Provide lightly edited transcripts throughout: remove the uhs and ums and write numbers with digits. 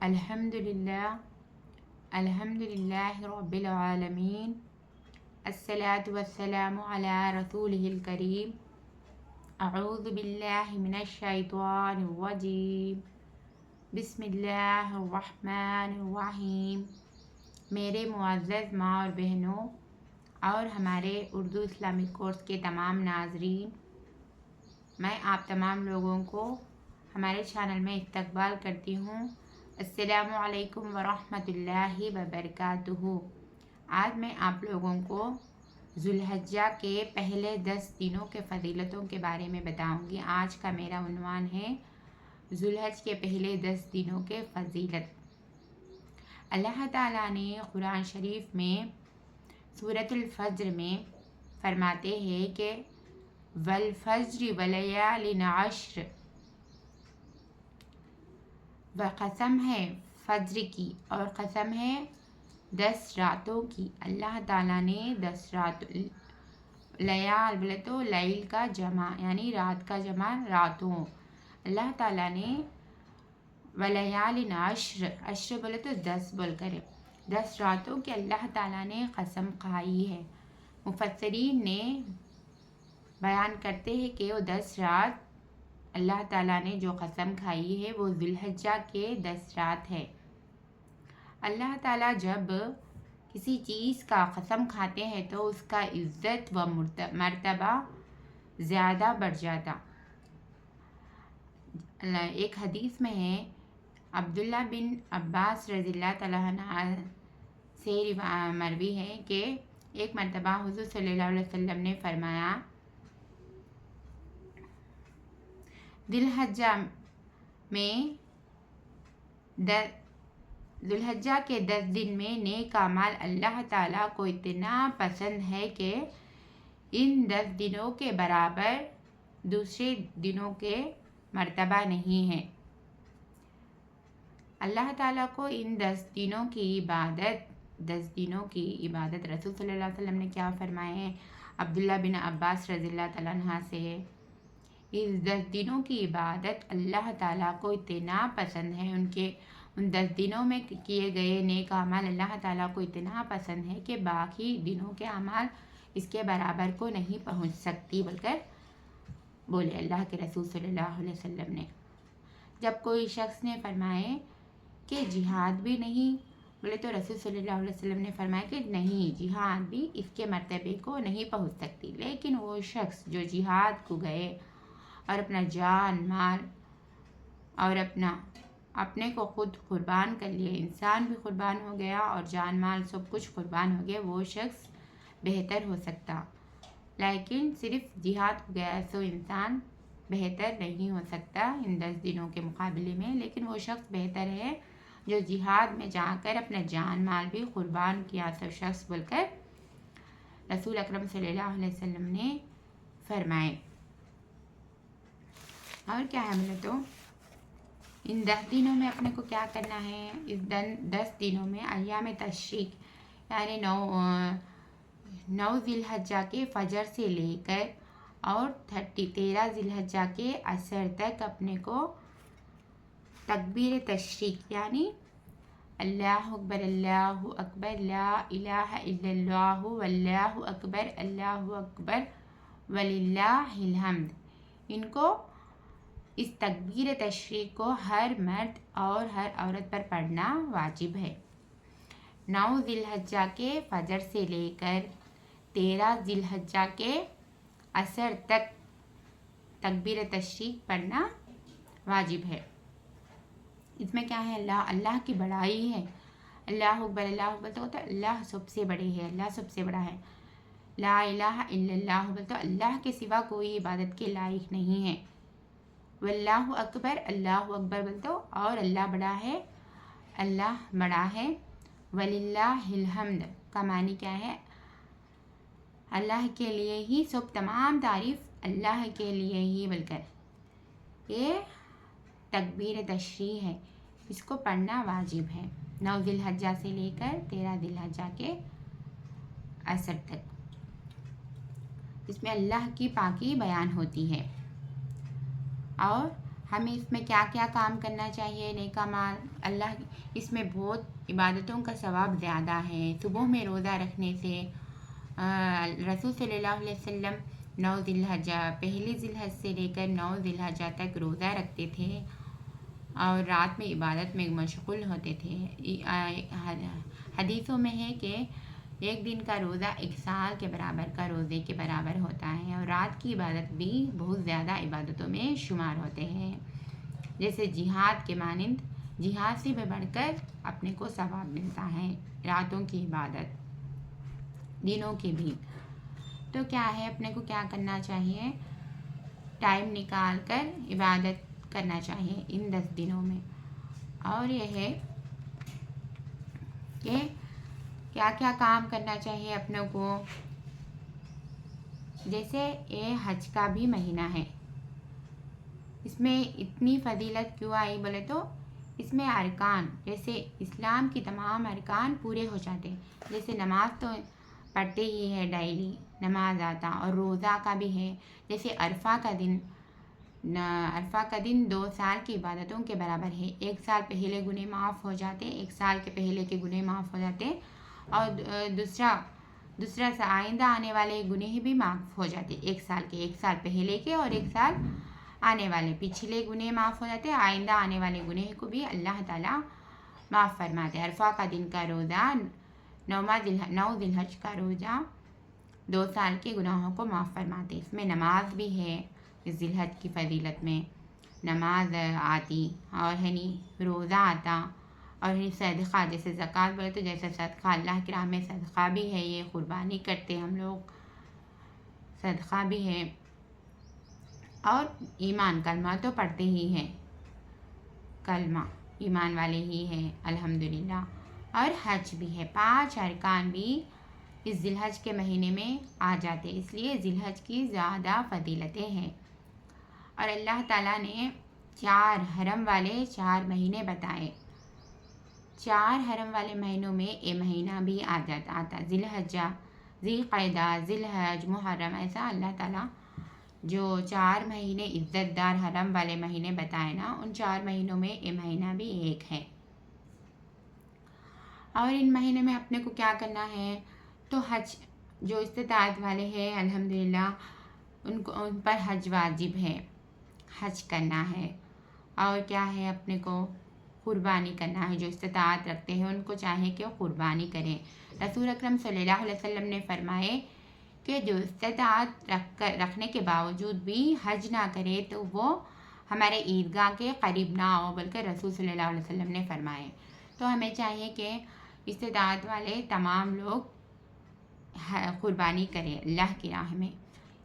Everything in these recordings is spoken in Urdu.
الحمدللہ رب العالمین الصلاة والسلام علی رسولہ الکریم اعوذ باللہ من الشیطان الرجیم بسم اللہ الرحمن الرحیم۔ میرے معزز ماں اور بہنوں اور ہمارے اردو اسلامک کورس کے تمام ناظرین، میں آپ تمام لوگوں کو ہمارے چینل میں استقبال کرتی ہوں۔ السلام علیکم ورحمۃ اللہ وبرکاتہ۔ آج میں آپ لوگوں کو ذو الحجہ کے پہلے 10 دنوں کے فضیلتوں کے بارے میں بتاؤں گی۔ آج کا میرا عنوان ہے ذو الحجہ کے پہلے 10 دنوں کے فضیلت۔ اللہ تعالیٰ نے قرآن شریف میں سورۃ الفجر میں فرماتے ہیں کہ والفجر ولیال عشر، قسم ہے فجر کی اور قسم ہے 10 راتوں کی۔ اللہ تعالیٰ نے 10 رات، لیال بولے تو لیل کا جمع یعنی رات کا جمع راتوں، اللہ تعالیٰ نے ولیال عشر، عشر بولے تو 10 بول کر 10 راتوں کی اللہ تعالیٰ نے قسم کھائی ہے۔ مفسرین نے بیان کرتے ہیں کہ وہ 10 رات اللہ تعالیٰ نے جو قسم کھائی ہے وہ ذو الحجہ کے 10 رات ہے۔ اللہ تعالیٰ جب کسی چیز کا قسم کھاتے ہیں تو اس کا عزت و مرتبہ زیادہ بڑھ جاتا۔ ایک حدیث میں ہے، عبداللہ بن عباس رضی اللہ تعالیٰ عنہ سے مروی ہے کہ ایک مرتبہ حضور صلی اللہ علیہ وسلم نے فرمایا، ذو الحجہ کے 10 دن میں نیک اعمال اللہ تعالیٰ کو اتنا پسند ہے کہ ان 10 دنوں کے برابر دوسرے دنوں کے مرتبہ نہیں ہے۔ اللہ تعالیٰ کو ان 10 دنوں کی عبادت رسول صلی اللہ علیہ وسلم نے کیا فرمائے ہیں؟ عبداللہ بن عباس رضی اللہ تعالیٰ عنہ سے، اس 10 دنوں کی عبادت اللہ تعالیٰ کو اتنا پسند ہے، ان 10 دنوں میں کیے گئے نیک اعمال اللہ تعالیٰ کو اتنا پسند ہے کہ باقی دنوں کے اعمال اس کے برابر کو نہیں پہنچ سکتی بول کر بولے اللہ کے رسول صلی اللہ علیہ وسلم نے۔ جب کوئی شخص نے فرمائے کہ جہاد بھی نہیں، بولے تو رسول صلی اللہ علیہ وسلم نے فرمایا کہ نہیں، جہاد بھی اس کے مرتبے کو نہیں پہنچ سکتی، لیکن وہ شخص جو جہاد کو گئے اور اپنا جان مال اور اپنے کو خود قربان کر لیے، انسان بھی قربان ہو گیا اور جان مال سب کچھ قربان ہو گیا، وہ شخص بہتر ہو سکتا، لیکن صرف جہاد کو گیا سو انسان بہتر نہیں ہو سکتا ان 10 دنوں کے مقابلے میں، لیکن وہ شخص بہتر ہے جو جہاد میں جا کر اپنا جان مال بھی قربان کیا سو شخص بول کر رسول اکرم صلی اللہ علیہ وسلم نے فرمائے۔ اور کیا ہے بولے تو ان 10 دنوں میں اپنے کو کیا کرنا ہے؟ اس 10 دنوں میں ایام تشریق یعنی 9 ذی الحجہ کے فجر سے لے کر اور 13 ذی الحجہ کے عصر تک اپنے کو تکبیر تشریق یعنی اللہ اکبر لا الہ الا اللہ واللہ اکبر وللہ الحمد، ان کو اس تکبیر تشریق کو ہر مرد اور ہر عورت پر پڑھنا واجب ہے۔ 9 ذی الحجہ کے فجر سے لے کر 13 ذی الحجہ کے عصر تک تکبیر تشریق پڑھنا واجب ہے۔ اس میں کیا ہے؟ اللہ کی بڑائی ہے۔ اللہ اکبر تو اللہ سب سے بڑے ہے، اللہ سب سے بڑا ہے۔ لا الہ الا اللہ تو اللہ کے سوا کوئی عبادت کے لائق نہیں ہے۔ واللہ اکبر، اللہ اکبر تو اور اللہ بڑا ہے۔ وللہ الحمد کا معنی کیا ہے؟ اللہ کے لیے ہی سب تمام تعریف اللہ کے لیے ہی بول کر یہ تکبیر تشریح ہے، اس کو پڑھنا واجب ہے 9 ذی الحجہ سے لے کر 13 ذی الحجہ کے عصر تک۔ اس میں اللہ کی پاکی بیان ہوتی ہے اور ہمیں اس میں کیا کیا کام کرنا چاہیے، نیک اعمال، اللہ اس میں بہت عبادتوں کا ثواب زیادہ ہے۔ صبح میں روزہ رکھنے سے رسول صلی اللہ علیہ وسلم 9 ذی الحجہ، پہلی ذی الحجہ سے لے کر 9 ذی الحجہ تک روزہ رکھتے تھے اور رات میں عبادت میں مشغول ہوتے تھے۔ حدیثوں میں ہے کہ ایک دن کا روزہ 1 سال کے برابر کا روزے کے برابر ہوتا ہے، اور رات کی عبادت بھی بہت زیادہ عبادتوں میں شمار ہوتے ہیں، جیسے جہاد کے مانند۔ جہاد سے بھی بڑھ کر اپنے کو ثواب ملتا ہے راتوں کی عبادت، دنوں کی بھی۔ تو کیا ہے، اپنے کو کیا کرنا چاہیے، ٹائم نکال کر عبادت کرنا چاہیے ان 10 دنوں میں۔ اور یہ ہے کہ کیا کیا کام کرنا چاہیے اپنوں کو، جیسے یہ حج کا بھی مہینہ ہے، اس میں اتنی فضیلت کیوں آئی بولے تو اس میں ارکان، جیسے اسلام کی تمام ارکان پورے ہو جاتے ہیں، جیسے نماز تو پڑھتے ہی ہے، ڈیلی نماز آتا، اور روزہ کا بھی ہے، جیسے عرفہ کا دن 2 سال کی عبادتوں کے برابر ہے۔ 1 سال پہلے گناہ معاف ہو جاتے، 1 سال کے پہلے کے گناہ معاف ہو جاتے، اور دوسرا آئندہ آنے والے گناہ بھی معاف ہو جاتے، 1 سال پہلے کے اور 1 سال آنے والے پچھلے گناہ معاف ہو جاتے، آئندہ آنے والے گناہ کو بھی اللہ تعالیٰ معاف فرماتے۔ عرفہ کا دن کا روزہ، 9 ذی الحجہ کا روزہ 2 سال کے گناہوں کو معاف فرماتے۔ اس میں نماز بھی ہے، اس ذی الحجہ کی فضیلت میں نماز آتی، اور روزہ آتا، اور صدقہ، جیسے زکوٰۃ بولے تو جیسے صدقہ اللہ کی راہ میں صدقہ بھی ہے، یہ قربانی کرتے ہم لوگ، صدقہ بھی ہے، اور ایمان، کلمہ تو پڑھتے ہی ہیں، کلمہ ایمان والے ہی ہیں الحمدللہ، اور حج بھی ہے۔ 5 ارکان بھی اس ذی الحجہ کے مہینے میں آ جاتے، اس لیے ذی الحجہ کی زیادہ فضیلتیں ہیں۔ اور اللہ تعالیٰ نے 4 حرم والے 4 مہینے بتائے، 4 حرم والے مہینوں میں یہ مہینہ بھی آتا، ذی الحجہ، ذی القعدہ، ذی الحجہ، محرم، ایسا اللہ تعالیٰ جو 4 مہینے عزت دار حرم والے مہینے بتائے نا، ان 4 مہینوں میں یہ مہینہ بھی ایک ہے۔ اور ان مہینے میں اپنے کو کیا کرنا ہے، تو حج، جو استطاعت والے ہیں الحمدللہ ان پر حج واجب ہے، حج کرنا ہے۔ اور کیا ہے، اپنے کو قربانی کرنا ہے، جو استطاعت رکھتے ہیں ان کو چاہیے کہ وہ قربانی کریں۔ رسول اکرم صلی اللہ علیہ وسلم نے فرمائے کہ جو استطاعت رکھنے کے باوجود بھی حج نہ کرے تو وہ ہمارے عیدگاہ کے قریب نہ آؤ، بلکہ رسول صلی اللہ علیہ وسلم نے فرمائے۔ تو ہمیں چاہیے کہ استطاعت والے تمام لوگ قربانی کریں اللہ کی راہ میں۔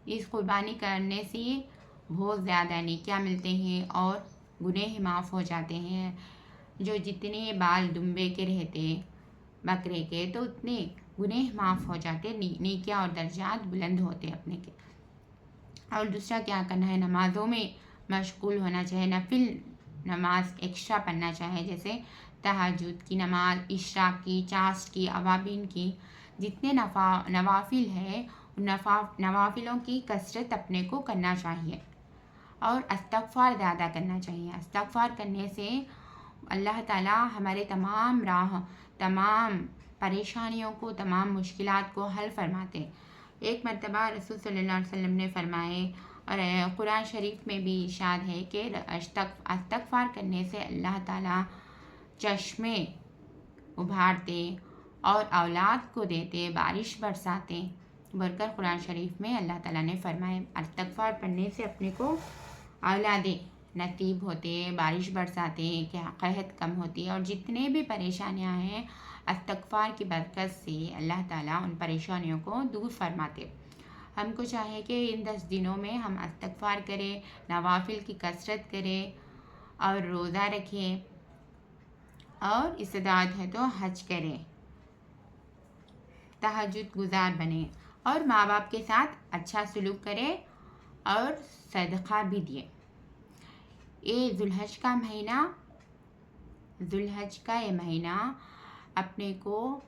اس قربانی کرنے سے بہت زیادہ نیکیاں ملتے ہیں اور گناہ معاف ہو جاتے ہیں۔ جو جتنے بال دمبے کے رہتے بکرے کے، تو اتنے گناہ معاف ہو جاتے، نیکیاں اور درجات بلند ہوتے اپنے کے۔ اور دوسرا کیا کرنا ہے، نمازوں میں مشغول ہونا چاہیے، نفل نماز ایکسٹرا پڑھنا چاہیے، جیسے تہجد کی نماز، اشراق کی، چاشت کی، اوابین کی، جتنے نوافل ہے ان نوافلوں کی کثرت اپنے کو کرنا چاہیے، اور استغفار زیادہ کرنا چاہیے۔ استغفار کرنے سے اللہ تعالیٰ ہمارے تمام پریشانیوں کو، تمام مشکلات کو حل فرماتے۔ ایک مرتبہ رسول صلی اللہ علیہ وسلم نے فرمائے، اور قرآن شریف میں بھی ارشاد ہے کہ استغفار کرنے سے اللہ تعالیٰ چشمے ابھارتے اور اولاد کو دیتے، بارش برساتے، بول کر قرآن شریف میں اللہ تعالیٰ نے فرمائے۔ استغفار پڑھنے سے اپنے کو اولادیں نصیب ہوتے، بارش برساتے، قحط کم ہوتی، اور جتنے بھی پریشانیاں ہیں استغفار کی برکت سے اللہ تعالیٰ ان پریشانیوں کو دور فرماتے۔ ہم کو چاہیے کہ ان 10 دنوں میں ہم استغفار کریں، نوافل کی کثرت کریں، اور روزہ رکھیں، اور استطاعت ہے تو حج کریں، تہجد گزار بنیں، اور ماں باپ کے ساتھ اچھا سلوک کریں، اور صدقہ بھی دیں۔ یہ ذی الحجہ کا یہ مہینہ اپنے کو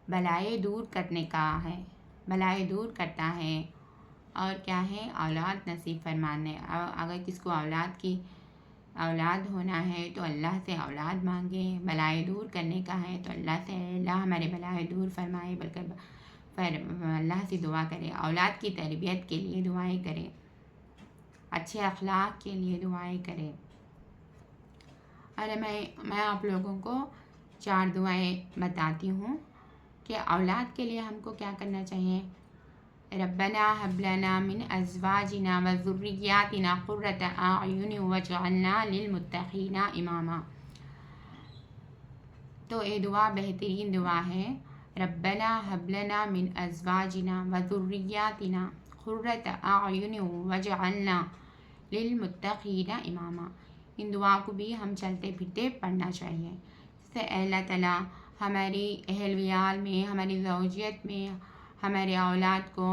بلائے دور کرنے کا ہے، بلائے دور کرتا ہے، اور کیا ہے، اولاد نصیب فرمانے۔ اگر کس کو اولاد کی اولاد ہونا ہے تو اللہ سے اولاد مانگیں، بلائے دور کرنے کا ہے تو اللہ سے اللہ ہمارے بلائے دور فرمائے، بلکہ اللہ سے دعا کریں، اولاد کی تربیت کے لیے دعائیں کریں، اچھے اخلاق کے لیے دعائیں کریں۔ اور میں آپ لوگوں کو 4 دعائیں بتاتی ہوں کہ اولاد کے لیے ہم کو کیا کرنا چاہیے۔ ربنا هب لنا من ازواجنا وذریاتنا قرۃ اعین واجعلنا للمتقین اماما۔ تو یہ دعا بہترین دعا ہے، ربنا هب لنا من ازواجنا وذریاتنا قرۃ اعین واجعلنا للمتقین اماما۔ ان دعا کو بھی ہم چلتے پھرتے پڑھنا چاہیے، جس سے اللہ تعالیٰ ہماری اہل ویال میں، ہماری زوجیت میں، ہمارے اولاد کو،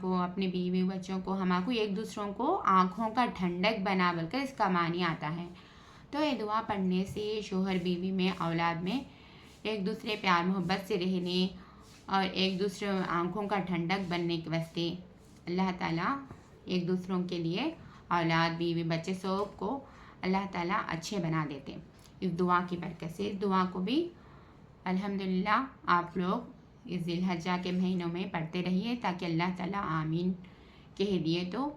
کو، اپنے بیوی بچوں کو، کو ایک دوسروں کو آنکھوں کا ٹھنڈک بنا بول کر اس کا معنی آتا ہے۔ تو یہ دعا پڑھنے سے شوہر بیوی میں، اولاد میں ایک دوسرے پیار محبت سے رہنے اور ایک دوسرے آنکھوں کا ٹھنڈک بننے کے واسطے اللہ تعالیٰ ایک دوسروں کے لیے اولاد بیوی بچے سب کو اللہ تعالیٰ اچھے بنا دیتے اس دعا کی برکت سے۔ اس دعا کو بھی الحمدللہ آپ لوگ اس ذی الحجہ کے مہینوں میں پڑھتے رہیے، تاکہ اللہ تعالیٰ آمین کہہ دیے تو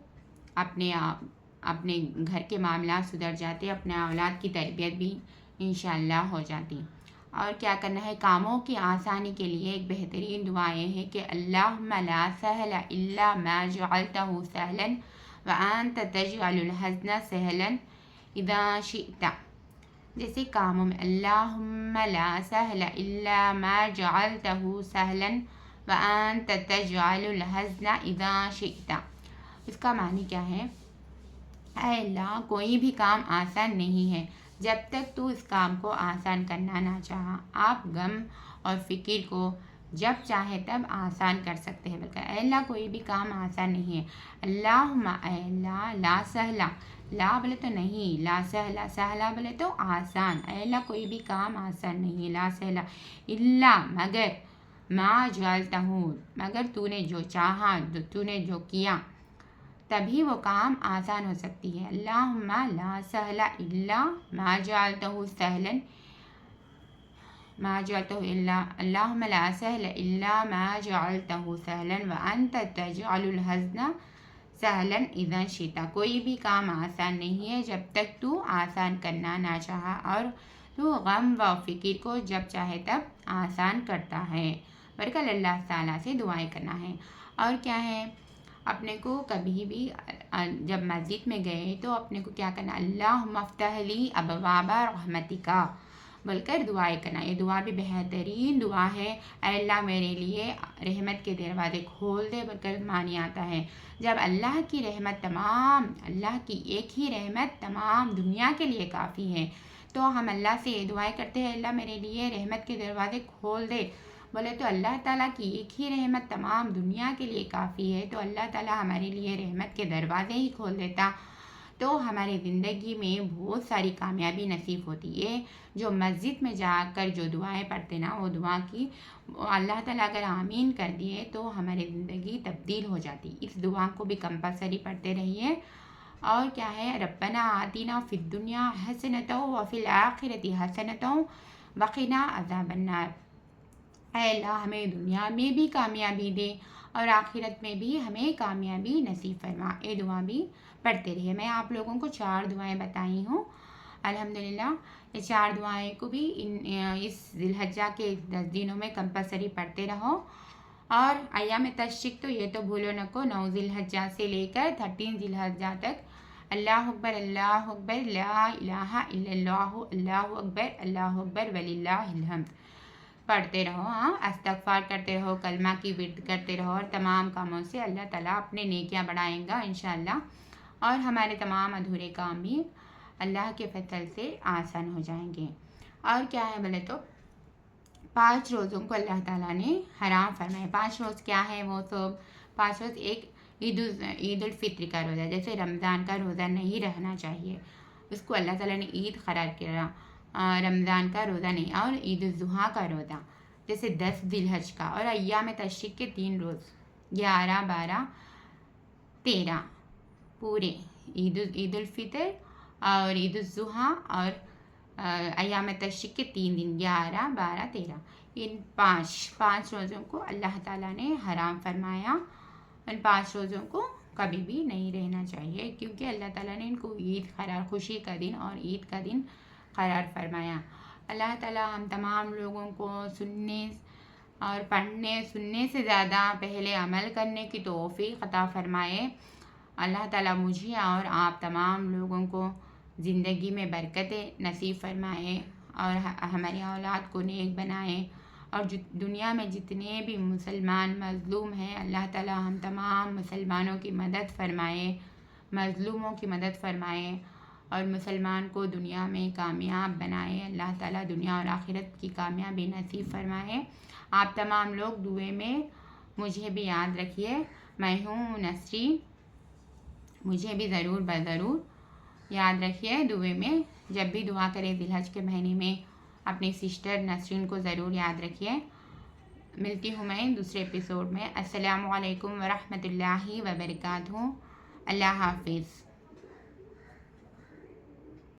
اپنے گھر کے معاملات سدھر جاتے، اپنے اولاد کی تربیت بھی انشاءاللہ ہو جاتی۔ اور کیا کرنا ہے، کاموں کی آسانی کے لیے ایک بہترین دعا یہ ہے کہ اللہم لا سہل الا ما جعلتہ سہلا وانت تجعل الحزن سہلا اذا شئت۔ جیسے کاموں میں اللہم لا سہل الا ما جعلتہ سہلا وانت تجعل الحزن اذا شئت۔ اس کا معنی کیا ہے، اے اللہ کوئی بھی کام آسان نہیں ہے جب تک تو اس کام کو آسان کرنا نہ چاہا۔ آپ غم اور فکر کو جب چاہے تب آسان کر سکتے ہیں، بلکہ اے اللہ کوئی بھی کام آسان نہیں ہے۔ اللہم اے اللہ، لا سہلا، لا بولے تو نہیں، لا سہلا، سہلا بولے تو آسان، اے اللہ کوئی بھی کام آسان نہیں ہے، لا سہلا الا مگر، ما جعلتہ مگر تو نے جو چاہا، تو نے جو کیا تبھی وہ کام آسان ہو سکتی ہے۔ اللہم لا سہلا الا ما جعلتہ سہلا، ما جعلتہ الا، اللہم لا سہل الا ما جعلتہ سہلا وانت تجعل الحزن سہلا اذا شئت۔ کوئی بھی کام آسان نہیں ہے جب تک تو آسان کرنا نہ چاہا، اور تو غم و فکر کو جب چاہے تب آسان کرتا ہے۔ برکل اللہ تعالیٰ سے دعائیں کرنا ہے۔ اور کیا ہے، اپنے کو کبھی بھی جب مسجد میں گئے تو اپنے کو کیا کرنا، اللہم افتح لی ابواب رحمتک بول کر دعائیں کرنا۔ یہ دعا بھی بہترین دعا ہے، اے اللہ میرے لیے رحمت کے دروازے کھول دے بول کر معنی آتا ہے۔ جب اللہ کی رحمت تمام، اللہ کی ایک ہی رحمت تمام دنیا کے لیے کافی ہے، تو ہم اللہ سے یہ دعائیں کرتے ہیں، اللہ میرے لیے رحمت کے دروازے کھول دے بولے تو اللہ تعالیٰ کی ایک ہی رحمت تمام دنیا کے لیے کافی ہے، تو اللہ تعالیٰ ہمارے لیے رحمت کے دروازے ہی کھول دیتا، تو ہماری زندگی میں بہت ساری کامیابی نصیب ہوتی ہے۔ جو مسجد میں جا کر جو دعائیں پڑھتے نا، وہ دعا کی اللہ تعالیٰ اگر آمین کر دیے تو ہماری زندگی تبدیل ہو جاتی۔ اس دعا کو بھی کمپلسری پڑھتے رہیے۔ اور کیا ہے، ربنا آتنا فی الدنیا حسنۃ وفی الآخرۃ حسنۃ وقنا عذاب النار۔ اے اللہ ہمیں دنیا میں بھی کامیابی دے اور آخرت میں بھی ہمیں کامیابی نصیب فرما۔ یہ دعا بھی پڑھتے رہیے۔ میں آپ لوگوں کو 4 دعائیں بتائی ہوں الحمدللہ۔ یہ 4 دعائیں کو بھی اس ذی الحجہ کے 10 دنوں میں کمپلسری پڑھتے رہو۔ اور ایام تشریق تو یہ تو بھولو نہ کو، 9 ذی الحجہ سے لے کر 13 ذی الحجہ تک اللہ اکبر لا الہ الا اللہ، اللہ اکبر وللہ الحمد پڑھتے رہو۔ استغفار کرتے رہو، کلمہ کی ورد کرتے رہو، اور تمام کاموں سے اللہ تعالیٰ اپنے نیکیاں بڑھائیں گا انشاءاللہ، اور ہمارے تمام ادھورے کام بھی اللہ کے فضل سے آسان ہو جائیں گے۔ اور کیا ہے بولے تو 5 روزوں کو اللہ تعالیٰ نے حرام فرمائے۔ 5 روز کیا ہے، وہ سب 5 روز، ایک عید الفطر کا روزہ، جیسے رمضان کا روزہ نہیں رہنا چاہیے، اس کو اللہ تعالیٰ نے عید قرار کیا، رمضان کا روزہ نہیں، اور عید الاضحیٰ کا روزہ جیسے 10 ذی الحج کا، اور ایام تشریق کے 3 روز 11 12 13 پورے عید الفطر اور عید الاضحیٰ اور ایام تشریق کے 3 دن 11 12 13 ان پانچ روزوں کو اللہ تعالیٰ نے حرام فرمایا. ان 5 روزوں کو کبھی بھی نہیں رہنا چاہیے کیونکہ اللہ تعالیٰ نے ان کو عید قرار خوشی کا دن اور عید کا دن قرار فرمایا. اللہ تعالیٰ ہم تمام لوگوں کو سننے اور پڑھنے سننے سے زیادہ پہلے عمل کرنے کی توفیق عطا فرمائے. اللہ تعالیٰ مجھے اور آپ تمام لوگوں کو زندگی میں برکتیں نصیب فرمائے اور ہماری اولاد کو نیک بنائے. اور دنیا میں جتنے بھی مسلمان مظلوم ہیں اللہ تعالیٰ ہم تمام مسلمانوں کی مدد فرمائے، مظلوموں کی مدد فرمائے اور مسلمان کو دنیا میں کامیاب بنائے. اللہ تعالیٰ دنیا اور آخرت کی کامیابی نصیب فرمائے. آپ تمام لوگ دعائیں میں مجھے بھی یاد رکھیے. میں ہوں نسرین، مجھے بھی ضرور یاد رکھیے دعائیں میں. جب بھی دعا کریں ذی الحج کے مہینے میں اپنی سسٹر نسرین کو ضرور یاد رکھیے. ملتی ہوں میں دوسرے ایپیسوڈ میں. السلام علیکم ورحمۃ اللہ وبرکاتہ. اللہ حافظ.